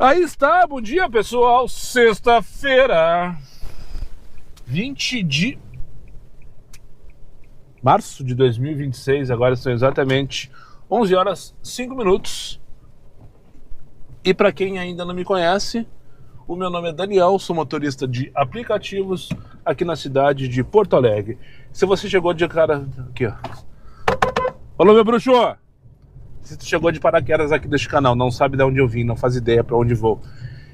Aí está, bom dia pessoal, sexta-feira, 20 de março de 2026, agora são exatamente 11 horas 5 minutos. E para quem ainda não me conhece, o meu nome é Daniel, sou motorista de aplicativos aqui na cidade de Porto Alegre. Se você chegou de cara... Aqui, ó. Alô, meu bruxo! Se tu chegou de paraquedas aqui deste canal, não sabe de onde eu vim, não faz ideia para onde vou,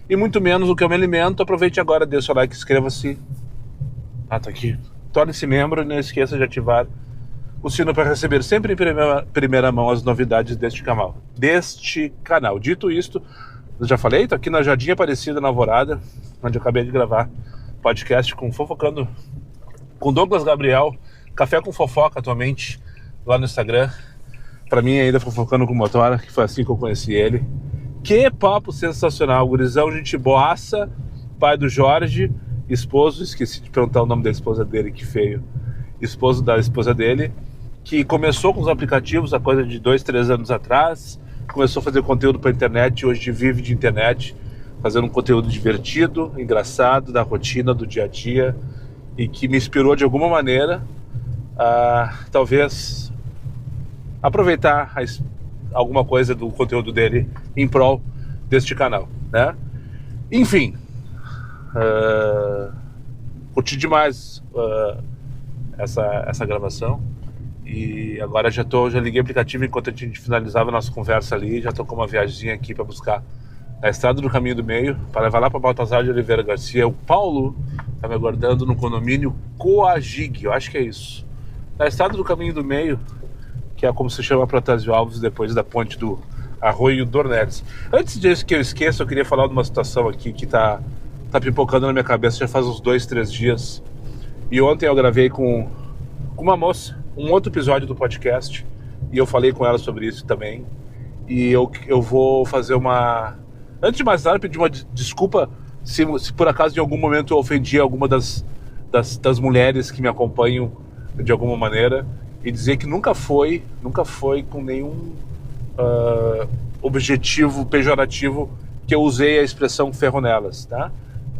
e muito menos o que eu me alimento, aproveite agora, dê o seu like, inscreva-se. Ah, tá aqui. Torne-se membro e não esqueça de ativar o sino para receber sempre em primeira mão as novidades deste canal. Dito isto, eu já falei, tô aqui na Jardim Aparecida, na Alvorada, onde eu acabei de gravar podcast com Fofocando com Douglas Gabriel, Café com Fofoca atualmente, lá no Instagram. Pra mim ainda Fofocando com Motora, que foi assim que eu conheci ele. Que papo sensacional, gurizão, gente boaça, pai do Jorge, esposo, esqueci de perguntar o nome da esposa dele, que feio. Esposo da esposa dele, que começou com os aplicativos há coisa de 2, 3 anos atrás, começou a fazer conteúdo pra internet e hoje vive de internet, fazendo um conteúdo divertido, engraçado, da rotina, do dia a dia, e que me inspirou de alguma maneira a talvez aproveitar alguma coisa do conteúdo dele em prol deste canal, né? Enfim, curti demais essa gravação e agora já liguei o aplicativo enquanto a gente finalizava a nossa conversa ali, já tô com uma viagemzinha aqui para buscar na Estrada do Caminho do Meio, para levar lá para Baltazar de Oliveira Garcia. O Paulo tá me aguardando no condomínio Coagig, eu acho que é isso, na Estrada do Caminho do Meio, que é como se chama Protásio Alves, depois da ponte do Arroio Dornelles. Antes disso que eu esqueça, eu queria falar de uma situação aqui que tá pipocando na minha cabeça já faz uns 2, 3 dias. E ontem eu gravei com uma moça, um outro episódio do podcast, e eu falei com ela sobre isso também. E eu vou fazer uma... Antes de mais nada, pedir uma desculpa se por acaso em algum momento eu ofendi alguma das mulheres que me acompanham de alguma maneira, e dizer que nunca foi com nenhum objetivo pejorativo que eu usei a expressão ferro nelas, tá?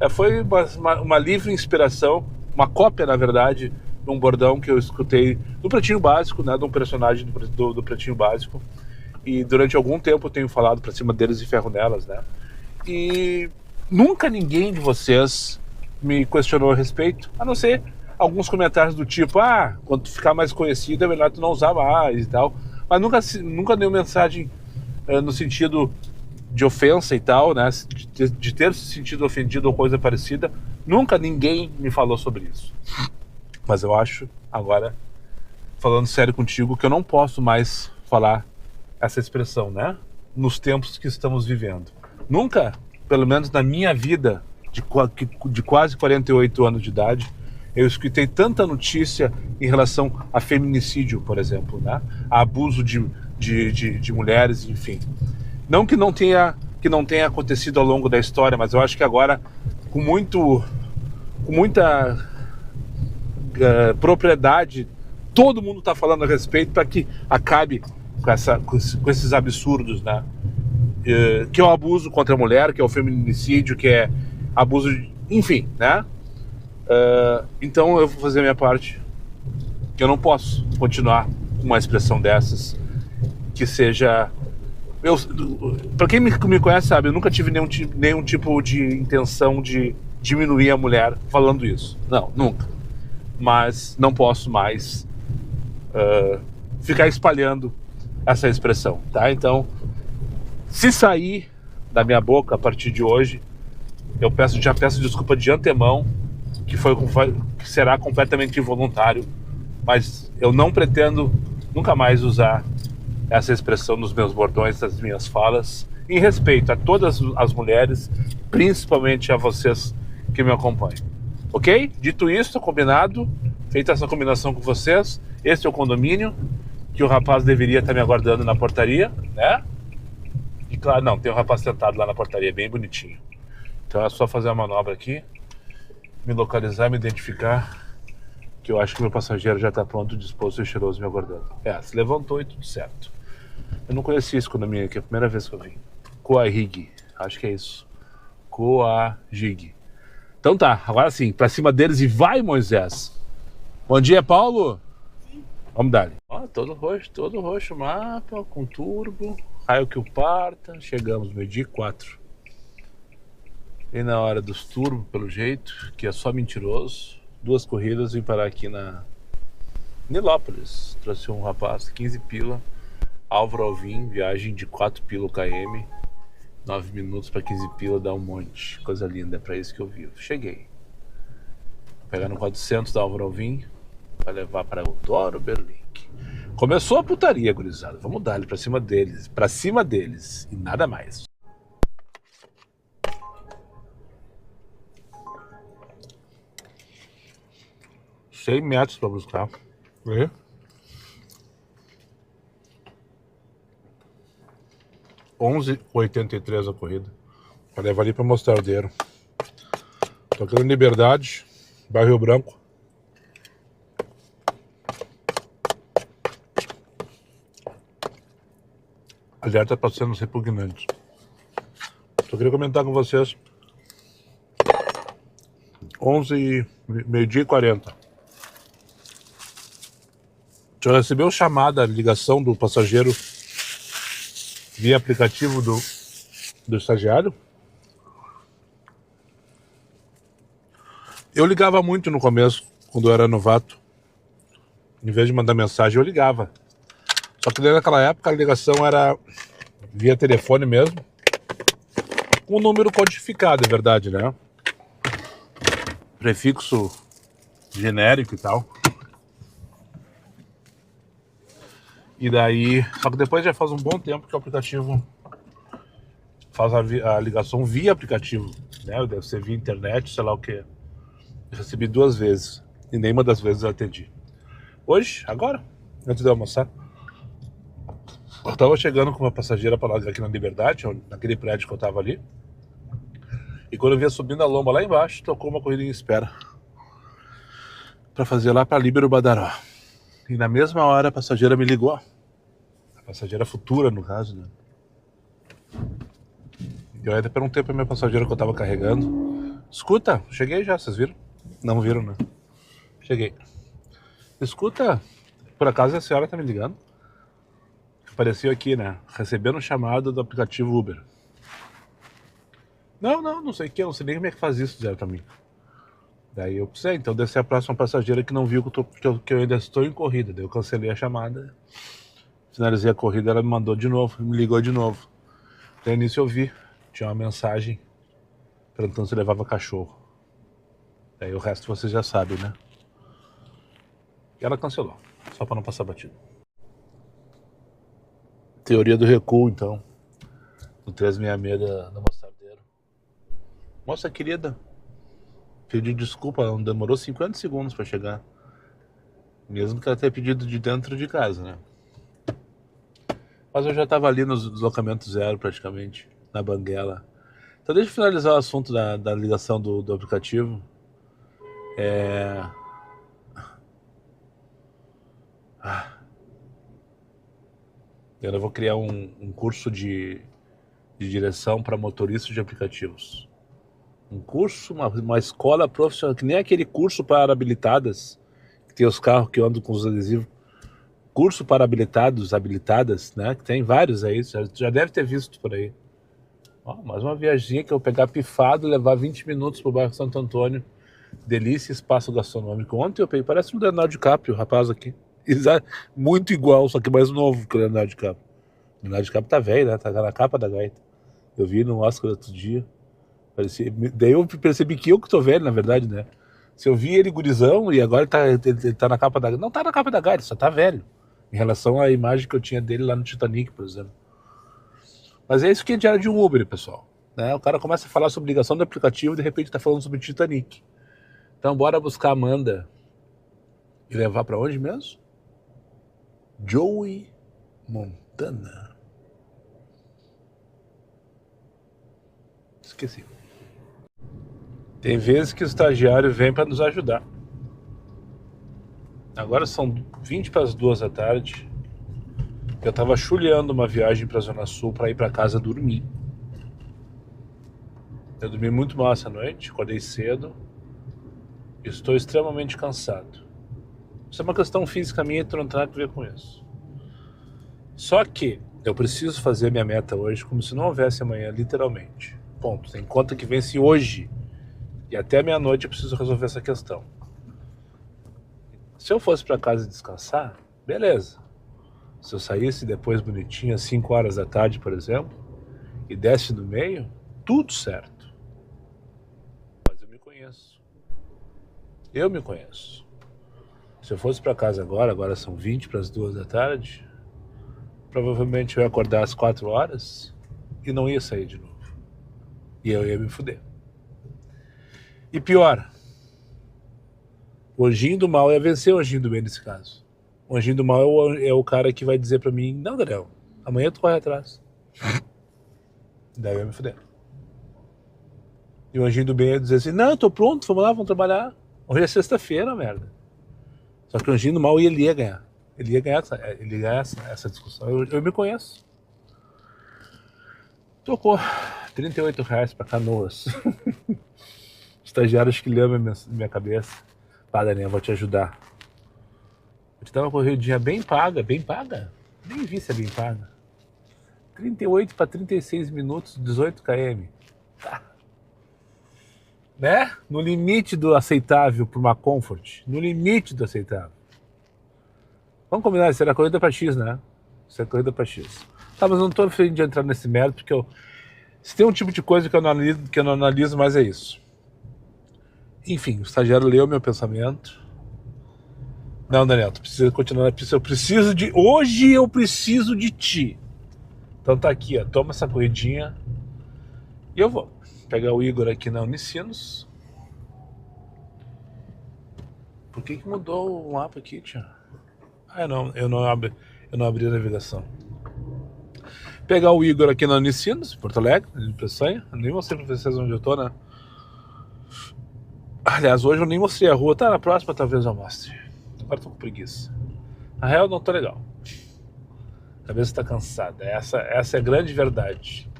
Foi uma livre inspiração, uma cópia, na verdade, de um bordão que eu escutei do Pretinho Básico, né, de um personagem do Pretinho Básico, e durante algum tempo eu tenho falado pra cima deles e ferro nelas, né? E nunca ninguém de vocês me questionou a respeito, a não ser alguns comentários do tipo, quando tu ficar mais conhecido é melhor tu não usar mais e tal, mas nunca deu mensagem no sentido de ofensa e tal, né, de ter se sentido ofendido ou coisa parecida. Nunca ninguém me falou sobre isso. Mas eu acho, agora, falando sério contigo, que eu não posso mais falar essa expressão, né, nos tempos que estamos vivendo. Nunca, pelo menos na minha vida de quase 48 anos de idade, eu escutei tanta notícia em relação a feminicídio, por exemplo, né? A abuso de mulheres, enfim. Não que não tenha acontecido ao longo da história, mas eu acho que agora, com muita propriedade, todo mundo está falando a respeito para que acabe com esses absurdos, né? Que é o abuso contra a mulher, que é o feminicídio, que é abuso, enfim, né? Então eu vou fazer a minha parte, que eu não posso continuar com uma expressão dessas que seja... Pra quem me conhece sabe, eu nunca tive nenhum tipo de intenção de diminuir a mulher falando isso, não, nunca. Mas não posso mais ficar espalhando essa expressão, tá? Então, se sair da minha boca a partir de hoje, já peço desculpa de antemão, que será completamente involuntário, mas eu não pretendo nunca mais usar essa expressão nos meus bordões, nas minhas falas, em respeito a todas as mulheres, principalmente a vocês que me acompanham. Ok? Dito isso, combinado, feita essa combinação com vocês, esse é o condomínio que o rapaz deveria estar me aguardando na portaria, né? E claro, não, tem um rapaz sentado lá na portaria, bem bonitinho. Então é só fazer a manobra aqui, me localizar, me identificar, que eu acho que meu passageiro já está pronto, disposto e cheiroso me aguardando. Se levantou e tudo certo. Eu não conhecia esse condomínio aqui, é a primeira vez que eu vim. Coagig. Acho que é isso. Coagig. Então tá, agora sim, pra cima deles e vai, Moisés. Bom dia, Paulo. Vamos dar. Ó, todo roxo, mapa, com turbo, raio que o parta. Chegamos, meio-dia e 4. E na hora dos turbos, pelo jeito, que é só mentiroso. 2 corridas, vim parar aqui na Nilópolis. Trouxe um rapaz, 15 pila. Álvaro Alvim, viagem de 4 pila km. 9 minutos para 15 pila, dá um monte. Coisa linda, é pra isso que eu vivo. Cheguei. Vou pegar no 400 da Álvaro Alvim para levar para Eudoro Berlink. Começou a putaria, gurizada. Vamos dar ele pra cima deles. Pra cima deles. E nada mais. R$100 metros para buscar. E? 11h83 a corrida. Vou levar ali para Mostardeiro. Tô aqui na Liberdade, bairro Rio Branco. Alerta para cenas repugnantes. Só queria comentar com vocês. 11h40. Já recebeu chamada, ligação do passageiro via aplicativo do estagiário? Eu ligava muito no começo, quando eu era novato. Em vez de mandar mensagem, eu ligava. Só que naquela época a ligação era via telefone mesmo. Com um número codificado, é verdade, né? Prefixo genérico e tal. E daí... Só que depois já faz um bom tempo que o aplicativo faz a ligação via aplicativo, né? Deve ser via internet, sei lá o que. Eu recebi 2 vezes. E nenhuma das vezes eu atendi. Hoje, agora, antes de eu almoçar, eu tava chegando com uma passageira para lá aqui na Liberdade, naquele prédio que eu tava ali. E quando eu vinha subindo a lomba lá embaixo, tocou uma corrida em espera para fazer lá para Líbero Badaró. E na mesma hora a passageira me ligou. A passageira futura, no caso, né? Eu ainda perguntei pra minha passageira que eu tava carregando. Escuta, cheguei já, vocês viram? Não viram, né? Cheguei. Escuta, por acaso a senhora tá me ligando? Apareceu aqui, né? Recebendo chamado do aplicativo Uber. Não sei o que, eu não sei nem como é que faz isso, disseram pra mim. Daí eu pensei, então deve ser a próxima passageira que não viu que eu ainda estou em corrida. Daí eu cancelei a chamada, finalizei a corrida, ela me mandou de novo, me ligou de novo. Daí nisso eu vi, tinha uma mensagem perguntando se levava cachorro. Daí o resto vocês já sabem, né? E ela cancelou, só pra não passar batido. Teoria do recuo, então. No 366 da Mostardeiro. Moça querida, pedi desculpa, ela demorou 50 segundos pra chegar. Mesmo que ela tenha pedido de dentro de casa, né? Mas eu já tava ali no deslocamento zero praticamente, na Banguela. Então deixa eu finalizar o assunto da ligação do aplicativo. Eu vou criar um curso de direção para motoristas de aplicativos. Um curso, uma escola profissional, que nem aquele curso para habilitadas, que tem os carros que andam com os adesivos. Curso para habilitadas, né? Que tem vários aí, já deve ter visto por aí. Ó, mais uma viaginha que eu vou pegar pifado, levar 20 minutos pro bairro Santo Antônio. Delícia, espaço gastronômico. Ontem eu peguei, parece um Leonardo DiCaprio, o rapaz aqui. Muito igual, só que mais novo que o Leonardo DiCaprio. O Leonardo DiCaprio tá velho, né? Tá na capa da gaita. Eu vi no Oscar outro dia. Daí eu percebi que eu que tô velho, na verdade, né? Se eu vi ele gurizão e agora ele tá na capa da gaita. Não tá na capa da gaita, só tá velho. Em relação à imagem que eu tinha dele lá no Titanic, por exemplo. Mas é isso que é diário de um Uber, pessoal. Né? O cara começa a falar sobre ligação do aplicativo e de repente tá falando sobre Titanic. Então bora buscar a Amanda e levar pra onde mesmo? Joey Montana. Esqueci. Tem vezes que o estagiário vem para nos ajudar. Agora são 20 para as 2 da tarde. Eu tava chuleando uma viagem para a Zona Sul para ir para casa dormir. Eu dormi muito mal essa noite, acordei cedo. Estou extremamente cansado. Isso é uma questão física minha e tu não tem nada a ver com isso. Só que eu preciso fazer minha meta hoje como se não houvesse amanhã, literalmente. Ponto. Tem conta que vence hoje. E até meia-noite eu preciso resolver essa questão. Se eu fosse para casa descansar, beleza. Se eu saísse depois bonitinho, às 5 horas da tarde, por exemplo, e desse no meio, tudo certo. Mas eu me conheço. Eu me conheço. Se eu fosse para casa agora são 20 para as 2 da tarde, provavelmente eu ia acordar às 4 horas e não ia sair de novo. E eu ia me fuder. E pior, o anjinho do mal ia vencer o anjinho do bem nesse caso. O anjinho do mal é o cara que vai dizer pra mim, não, Daniel, amanhã tu corre atrás. Daí eu ia me fuder. E o anjinho do bem ia dizer assim, não, eu tô pronto, vamos lá, vamos trabalhar. Hoje é sexta-feira, merda. Só que o anjinho do mal ele ia ganhar. Ele ia ganhar essa discussão. Eu me conheço. Tocou R$38 pra Canoas. Estagiários que lembram minha cabeça. Pá, Daniel, vou te ajudar. Vou te dar uma corridinha bem paga, bem paga? Nem vi se é bem paga. 38 para 36 minutos, 18 km. Tá. Né? No limite do aceitável para uma Comfort. No limite do aceitável. Vamos combinar, isso era corrida para X, né? Isso é corrida para X. Tá, mas não tô afim de entrar nesse mérito, porque se tem um tipo de coisa que eu não analiso, mas é isso. Enfim, o estagiário leu meu pensamento. Não, Daniel, tu precisa continuar na pista. Hoje eu preciso de ti. Então tá aqui, ó. Toma essa corridinha. E eu vou pegar o Igor aqui na Unicinos. Por que mudou o mapa aqui, tia? Ah, eu não abri a navegação. Pegar o Igor aqui na Unicinos, Porto Alegre, de Peçanha. Eu nem mostrei pra vocês onde eu tô, né? Aliás, hoje eu nem mostrei a rua. Tá, na próxima talvez eu mostre. Agora tô com preguiça. Na real, não tô legal. A cabeça tá cansada. Essa é a grande verdade.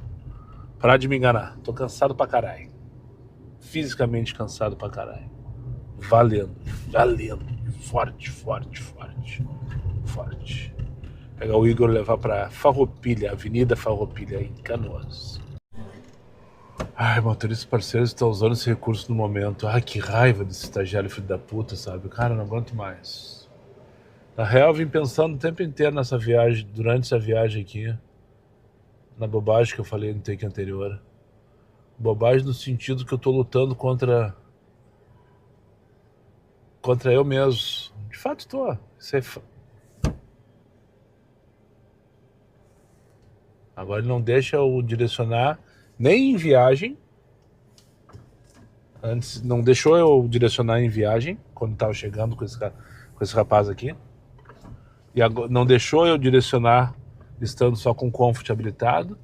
Parar de me enganar. Tô cansado pra caralho. Fisicamente cansado pra caralho. Valendo. Forte. Pegar o Igor e levar pra Farroupilha, Avenida Farroupilha, em Canoas. Ai, motoristas parceiros estão usando esse recurso no momento. Ai, que raiva desse estagiário filho da puta, sabe? Cara, eu não aguento mais. Na real, eu vim pensando o tempo inteiro nessa viagem, durante essa viagem aqui, na bobagem que eu falei no take anterior. Bobagem no sentido que eu tô lutando contra eu mesmo. De fato tô. Isso é Agora ele não deixa eu direcionar nem em viagem. Antes não deixou eu direcionar em viagem, quando estava chegando com esse rapaz aqui. E agora, não deixou eu direcionar estando só com o Comfort habilitado.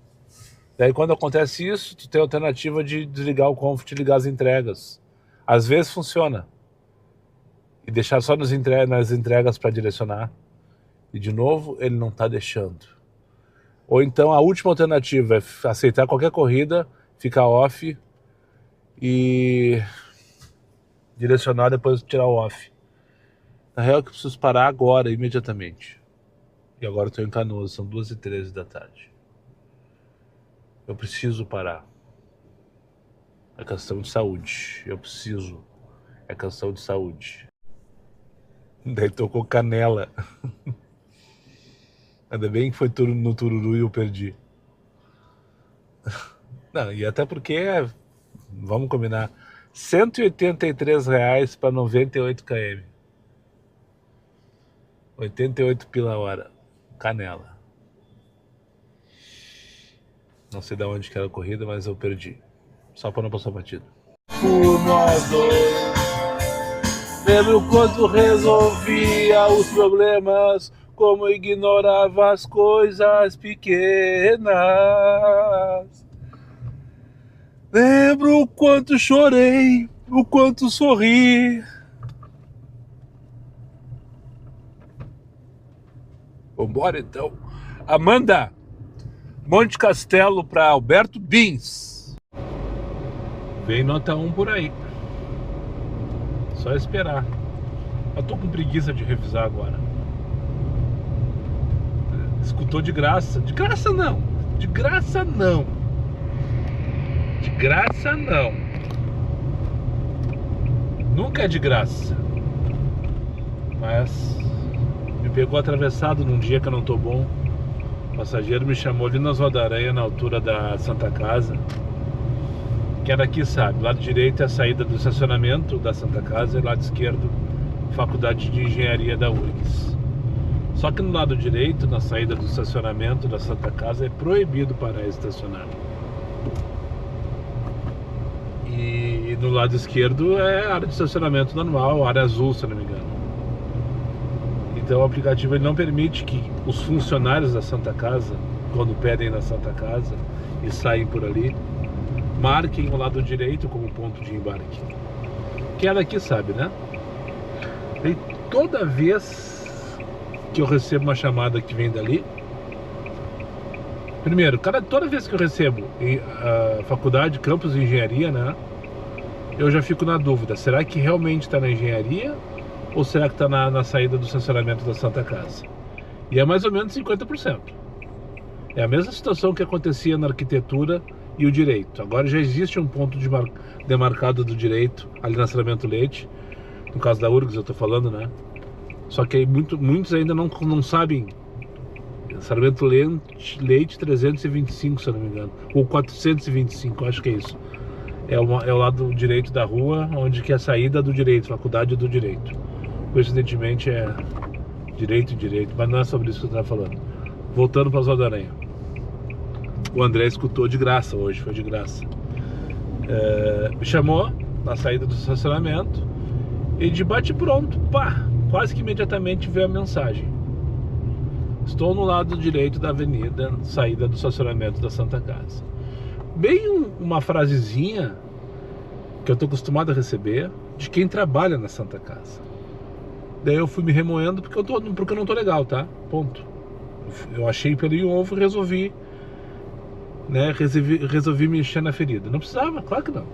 Daí quando acontece isso, tu tem a alternativa de desligar o Comfort e ligar as entregas. Às vezes funciona. E deixar só nas entregas para direcionar. E de novo, ele não está deixando. Ou então a última alternativa é aceitar qualquer corrida, ficar off e direcionar depois tirar o off. Na real, que eu preciso parar agora, imediatamente. E agora eu tô em Canoas, são 2h13 da tarde. Eu preciso parar. É questão de saúde. É questão de saúde. Daí tocou Canela. Ainda bem que foi no Tururu e eu perdi. Não, e até porque, vamos combinar, R$183 para 98 km. 88 pila a hora. Canela. Não sei de onde que era a corrida, mas eu perdi. Só para não passar batido. Por nós dois. Lembro o quanto resolvia os problemas, como eu ignorava as coisas pequenas. Lembro o quanto chorei, o quanto sorri. Vambora então. Amanda, Monte Castelo para Alberto Bins. Vem nota 1 por aí. Só esperar. Eu tô com preguiça de revisar agora. Escutou de graça. De graça não. De graça não. De graça não. Nunca é de graça. Mas me pegou atravessado num dia que eu não tô bom. O passageiro me chamou ali nas Rodaranha, na altura da Santa Casa. Quem é daqui sabe, lado direito é a saída do estacionamento da Santa Casa e lado esquerdo, Faculdade de Engenharia da URGS. Só que no lado direito, na saída do estacionamento da Santa Casa, é proibido parar e estacionar. E no lado esquerdo é área de estacionamento normal, área azul, se não me engano. Então o aplicativo ele não permite que os funcionários da Santa Casa, quando pedem na Santa Casa e saem por ali, marquem o lado direito como ponto de embarque. Quem é daqui sabe, né? E toda vez que eu recebo uma chamada que vem dali, primeiro, toda vez que eu recebo a faculdade, campus de engenharia, né? Eu já fico na dúvida, será que realmente está na engenharia ou será que está na saída do estacionamento da Santa Casa? E é mais ou menos 50%. É a mesma situação que acontecia na arquitetura e o direito. Agora já existe um ponto demarcado do direito ali na Sarmento Leite, no caso da URGS eu estou falando, né? Só que aí muitos ainda não sabem. Sarmento Leite 325, se eu não me engano, ou 425, acho que é isso. É o lado direito da rua, onde que é a saída do direito, faculdade do direito. Coincidentemente é direito, mas não é sobre isso que eu estava falando. Voltando para as Rodaranha. O André escutou de graça hoje, foi de graça. Me chamou na saída do estacionamento e de bate pronto, pá, quase que imediatamente veio a mensagem: estou no lado direito da avenida, saída do estacionamento da Santa Casa. Bem uma frasezinha que eu estou acostumado a receber de quem trabalha na Santa Casa. Daí eu fui me remoendo porque eu não tô legal, tá? Ponto. Eu achei pelo em ovo e resolvi, né? Resolvi me encher na ferida. Não precisava, claro que não.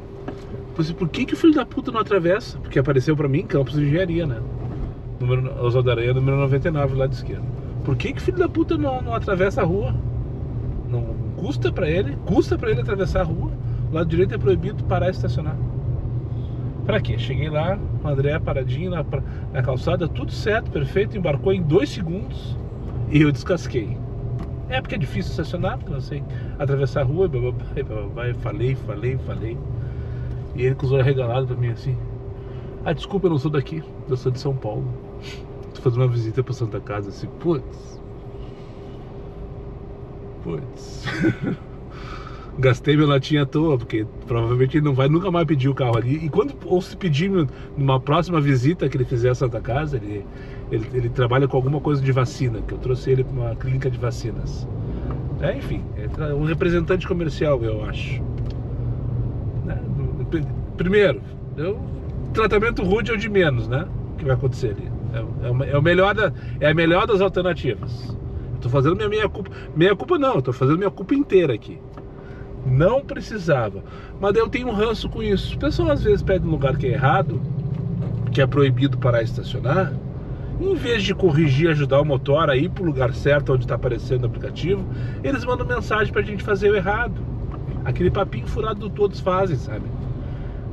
Por que o filho da puta não atravessa? Porque apareceu pra mim campus de engenharia, né? Oswaldo Aranha, número 99, lado esquerdo. Por que o filho da puta não atravessa a rua? Não custa pra ele atravessar a rua. O lado direito é proibido parar e estacionar. Pra quê? Cheguei lá, o André paradinho na calçada, tudo certo, perfeito, embarcou em 2 segundos e eu descasquei. É porque é difícil estacionar, porque não sei atravessar a rua, falei. E ele com os olhos regalados pra mim assim: ah, desculpa, eu não sou daqui, eu sou de São Paulo. Tô fazendo uma visita pra Santa Casa, assim, putz. Gastei minha latinha à toa, porque provavelmente ele não vai nunca mais pedir o carro ali. E ou se pedir numa próxima visita que ele fizer a Santa Casa, ele trabalha com alguma coisa de vacina, que eu trouxe ele para uma clínica de vacinas. Enfim, é um representante comercial, eu acho. Primeiro, tratamento rude é o de menos, né? O que vai acontecer ali. É a melhor das alternativas. Eu tô fazendo minha culpa. Minha culpa não, eu tô fazendo minha culpa inteira aqui. Não precisava. Mas daí eu tenho um ranço com isso. O pessoal às vezes pega um lugar que é errado, que é proibido parar e estacionar, em vez de corrigir, ajudar o motor a ir pro lugar certo onde está aparecendo o aplicativo, eles mandam mensagem pra gente fazer o errado. Aquele papinho furado todos fazem, sabe?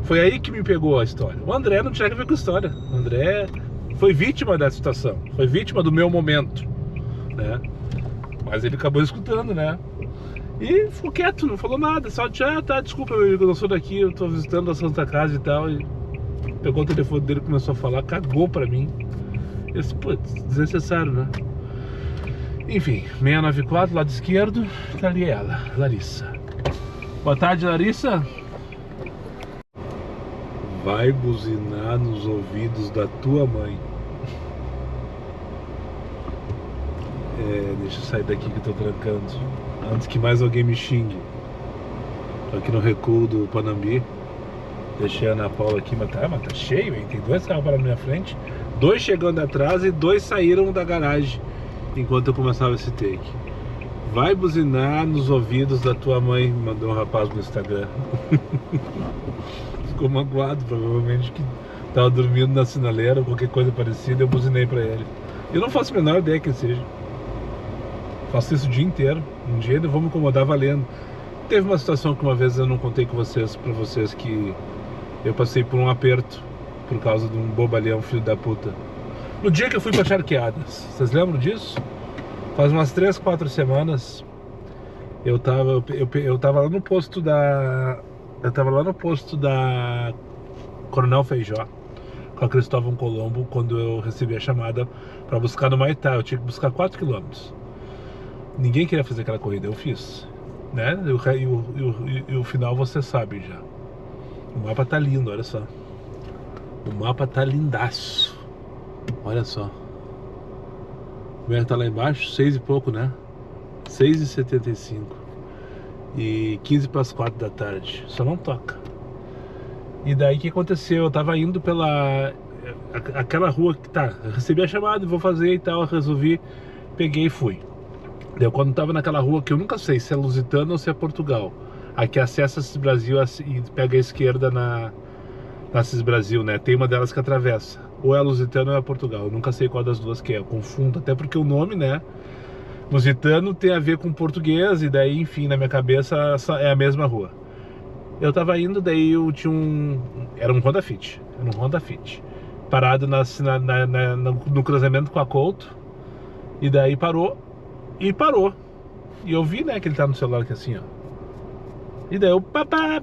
Foi aí que me pegou a história. O André não tinha nada a ver com a história. O André foi vítima dessa situação, foi vítima do meu momento, né? Mas ele acabou escutando, né? E ficou quieto, não falou nada. Só disse: ah, tá, desculpa, meu amigo, eu não sou daqui, eu tô visitando a Santa Casa e tal. E pegou o telefone dele, começou a falar, cagou pra mim. Eu disse: putz, desnecessário, né? Enfim, 694, lado esquerdo, tá ali ela, Larissa. Boa tarde, Larissa. Vai buzinar nos ouvidos da tua mãe. Deixa eu sair daqui que eu tô trancando, antes que mais alguém me xingue. Tô aqui no recuo do Panambi. Deixei a Ana Paula aqui, mas tá cheio, hein? Tem 2 carros para na minha frente, 2 chegando atrás e 2 saíram da garagem enquanto eu começava esse take. Vai buzinar nos ouvidos da tua mãe, mandou um rapaz no Instagram. Ficou magoado, provavelmente, que tava dormindo na sinaleira ou qualquer coisa parecida. Eu buzinei pra ele. Eu não faço a menor ideia que seja. Faço isso o dia inteiro. Um dia eu vou me incomodar valendo. Teve uma situação que uma vez eu não contei com vocês, pra vocês, que eu passei por um aperto por causa de um bobalhão, filho da puta. No dia que eu fui pra Charqueadas, vocês lembram disso? Faz umas 3, 4 semanas eu tava lá no posto da... Eu tava lá no posto da Coronel Feijó com a Cristóvão Colombo, quando eu recebi a chamada pra buscar no Maitá. Eu tinha que buscar 4 km. Ninguém queria fazer aquela corrida, eu fiz, né? E o final você sabe já. O mapa tá lindo, olha só. O mapa tá lindaço. Olha só. O vento tá lá embaixo, 6 e pouco, né? 6h75. E 15 para as 4 da tarde. Só não toca. E daí o que aconteceu? Eu tava indo pela... aquela rua que tá... Eu recebi a chamada, vou fazer e tal, resolvi, peguei e fui. Daí quando tava naquela rua que eu nunca sei se é Lusitana ou se é Portugal. Aqui acessa Cis Brasil e pega a esquerda na Cis Brasil, né? Tem uma delas que atravessa. Ou é Lusitano ou é Portugal. Eu nunca sei qual das duas que é. Eu confundo, até porque o nome, né? Lusitano tem a ver com português. E daí, enfim, na minha cabeça é a mesma rua. Eu tava indo, daí eu tinha um... Era um Honda Fit. Era um Honda Fit. Parado no cruzamento com a Couto. E daí parou. E parou. E eu vi, né, que ele tá no celular aqui assim, ó. E daí eu... Papá.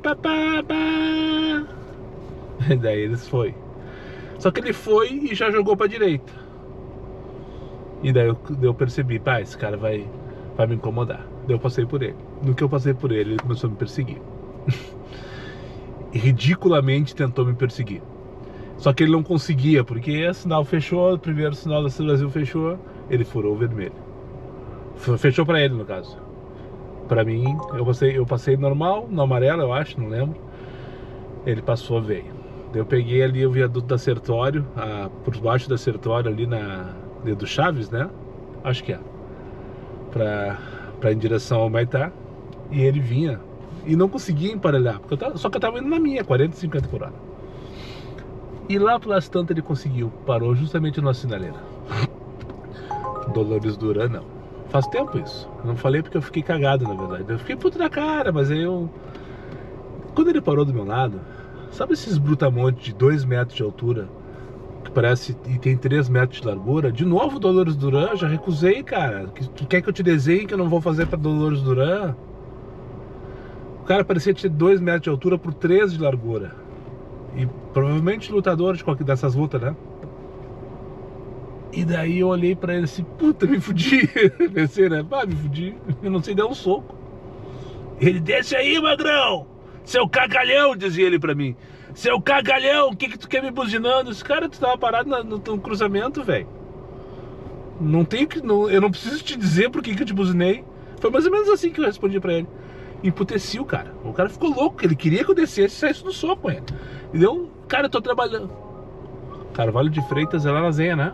E daí eles foi. Só que ele foi e já jogou pra direita. E daí eu percebi, pá, esse cara vai me incomodar. Daí eu passei por ele. No que eu passei por ele, ele começou a me perseguir. E ridiculamente tentou me perseguir. Só que ele não conseguia, porque o sinal fechou, o primeiro sinal da Cis Brasil fechou, ele furou o vermelho. Fechou pra ele, no caso. Pra mim, eu passei normal, no amarelo, eu acho, não lembro. Ele passou, veio. Eu peguei ali o viaduto da Sertório, por baixo da Sertório, ali do Chaves, né? Acho que é. Pra em direção ao Maitá. E ele vinha. E não conseguia emparelhar. Só que eu tava indo na minha, 40, 50 por hora. E lá pelas tantas ele conseguiu. Parou justamente na sinaleira. Dolores Duran, não. Faz tempo isso. Eu não falei porque eu fiquei cagado, na verdade. Eu fiquei puto da cara, mas aí eu... Quando ele parou do meu lado... Sabe esses brutamontes de 2 metros de altura, que parece e tem 3 metros de largura? De novo Dolores Duran, já recusei, cara. Tu quer que eu te desenhe que eu não vou fazer pra Dolores Duran? O cara parecia ter 2 metros de altura por 3 de largura. E provavelmente lutador de qualquer dessas lutas, né? E daí eu olhei pra ele assim, puta, me fudi. Pensei, né? Pá, me fudi. Eu não sei dar um soco. Ele, desce aí, magrão! Seu cagalhão, dizia ele pra mim. Seu cagalhão, o que tu quer me buzinando? Esse cara, tu tava parado no cruzamento, velho. Não tem que... eu não preciso te dizer por que eu te buzinei. Foi mais ou menos assim que eu respondi pra ele. Emputeci o cara. O cara ficou louco. Ele queria que eu descesse e saísse no soco, velho. E deu, cara, eu tô trabalhando. Carvalho de Freitas é lá na Zenha, né?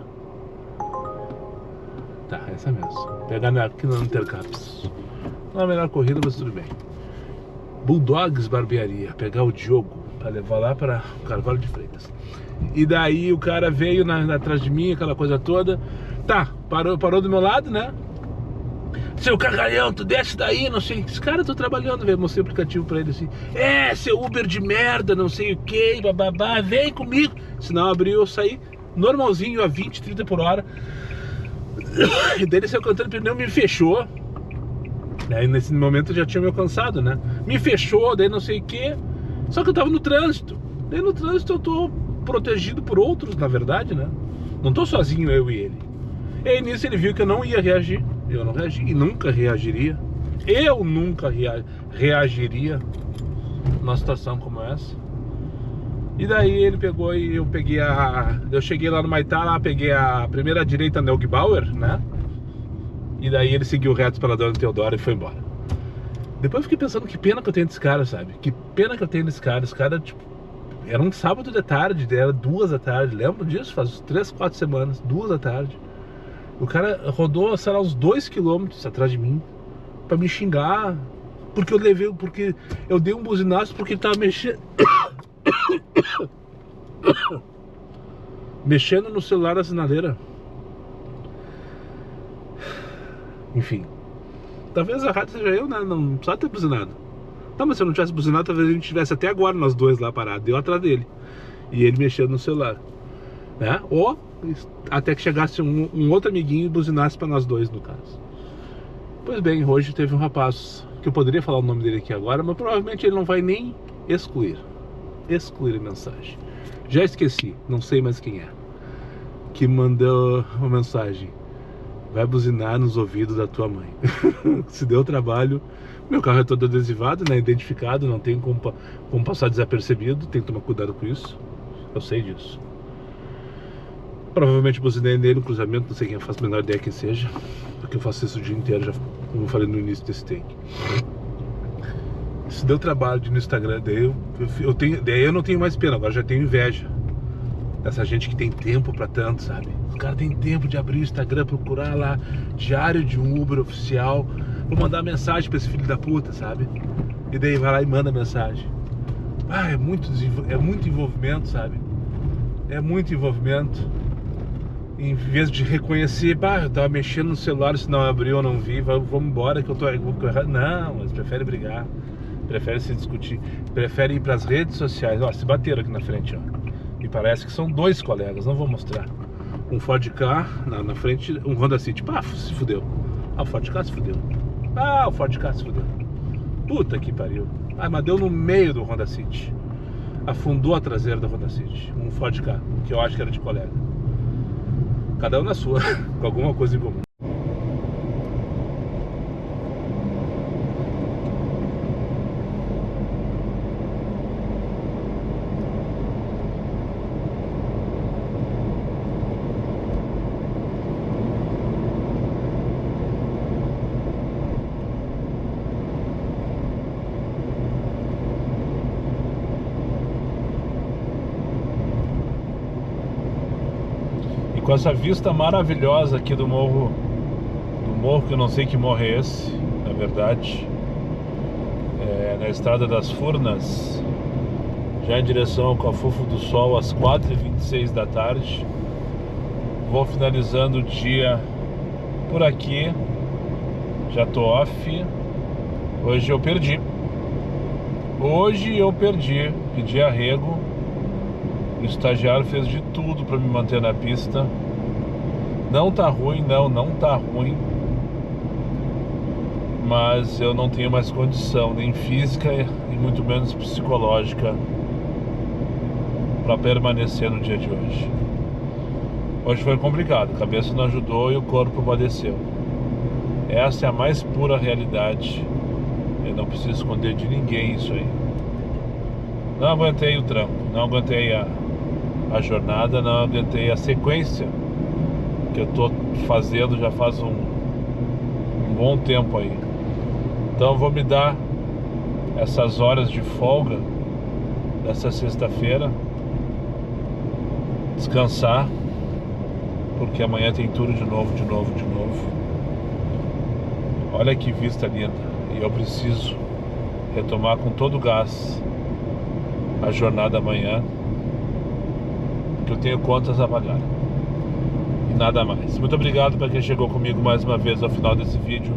Tá, essa mesmo. Pegar aqui no Intercaps. Não é a melhor corrida, mas tudo bem. Bulldogs Barbearia, pegar o Diogo pra levar lá para Carvalho de Freitas. E daí o cara veio atrás de mim, aquela coisa toda. Tá, parou do meu lado, né? Seu cagalhão, tu desce daí, não sei. Esse cara, tô trabalhando, velho. Mostrei o aplicativo pra ele assim. Seu Uber de merda, não sei o que, bababá, vem comigo. Sinal abriu, eu saí normalzinho a 20, 30 por hora. E daí ele saiu cantando, pneu me fechou. Aí nesse momento eu já tinha me alcançado, né? Me fechou, daí não sei o que. Só que eu tava no trânsito. Daí no trânsito eu tô protegido por outros, na verdade, né? Não tô sozinho, eu e ele. E aí nisso ele viu que eu não ia reagir. Eu não reagi e nunca reagiria. Eu nunca reagiria numa situação como essa. E daí ele pegou e eu peguei eu cheguei lá no Maitá, lá peguei a primeira direita Neugbauer, né? E daí ele seguiu reto pela Dona Teodora e foi embora. Depois eu fiquei pensando que pena que eu tenho desse cara, sabe? Que pena que eu tenho desse cara. Esse cara, tipo, era um sábado de tarde, era 2 da tarde. Lembro disso? Faz 3, 4 semanas, 2 da tarde. O cara rodou, sei lá, uns 2 km atrás de mim. pra me xingar. Porque eu dei um buzinaço porque ele tava mexendo. Mexendo no celular da sinaleira. Enfim. Talvez a rádio seja eu, né? Não precisava ter buzinado. Não, mas se eu não tivesse buzinado, talvez a gente tivesse até agora nós dois lá parados. Eu atrás dele. E ele mexendo no celular. Né? Ou até que chegasse um outro amiguinho e buzinasse pra nós dois, no caso. Pois bem, hoje teve um rapaz que eu poderia falar o nome dele aqui agora, mas provavelmente ele não vai nem excluir a mensagem. Já esqueci, não sei mais quem é, que mandou uma mensagem: vai buzinar nos ouvidos da tua mãe. Se deu trabalho. Meu carro é todo adesivado, né, identificado, não tem como passar desapercebido. Tem que tomar cuidado com isso, eu sei disso. Provavelmente buzinei nele no cruzamento, não sei quem, eu faço a menor ideia quem seja, porque eu faço isso o dia inteiro, já, como eu falei no início desse take. Se deu trabalho de ir no Instagram, daí eu não tenho mais pena, agora já tenho inveja dessa gente que tem tempo pra tanto, sabe? Os caras têm tempo de abrir o Instagram, procurar lá diário de um Uber oficial, pra mandar mensagem pra esse filho da puta, sabe? E daí vai lá e manda mensagem. Ah, é muito envolvimento, sabe? É muito envolvimento. Em vez de reconhecer, eu tava mexendo no celular, se não abriu eu não vi, vamos embora que eu tô errado. Não, eles preferem brigar, preferem se discutir, preferem ir pras redes sociais. Ó, se bateram aqui na frente, ó. E parece que são dois colegas, não vou mostrar. Um Ford Ka na frente, um Honda City. Se fudeu. Ah, o Ford Ka se fudeu. Ah, o Ford Ka se fudeu. Puta que pariu. Ah, mas deu no meio do Honda City. Afundou a traseira do Honda City. Um Ford Ka, que eu acho que era de colega. Cada um na sua, com alguma coisa em comum. Com essa vista maravilhosa aqui do morro que eu não sei que morro é esse, na verdade, na Estrada das Furnas, já em direção ao Cafufo do Sol, às 4h26 da tarde. Vou finalizando o dia por aqui, já tô off. Hoje eu perdi, pedi arrego. O estagiário fez de tudo para me manter na pista. Não tá ruim, não tá ruim. Mas eu não tenho mais condição, nem física e muito menos psicológica, para permanecer no dia de hoje. Hoje foi complicado, a cabeça não ajudou e o corpo padeceu. Essa é a mais pura realidade. Eu não preciso esconder de ninguém isso aí. Não aguentei o tranco, não aguentei a jornada, não aguentei a sequência que eu tô fazendo já faz um bom tempo aí. Então eu vou me dar essas horas de folga dessa sexta-feira, descansar, porque amanhã tem tudo de novo. Olha que vista linda. E eu preciso retomar com todo o gás a jornada amanhã, que eu tenho contas a pagar e nada mais. Muito obrigado para quem chegou comigo mais uma vez ao final desse vídeo.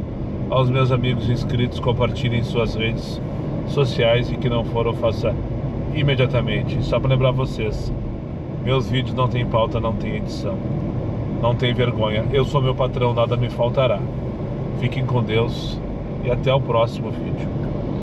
Aos meus amigos inscritos, compartilhem em suas redes sociais, e que não foram, faça imediatamente. Só para lembrar vocês, meus vídeos não tem pauta, não tem edição, não tem vergonha. Eu sou meu patrão, nada me faltará. Fiquem com Deus e até o próximo vídeo.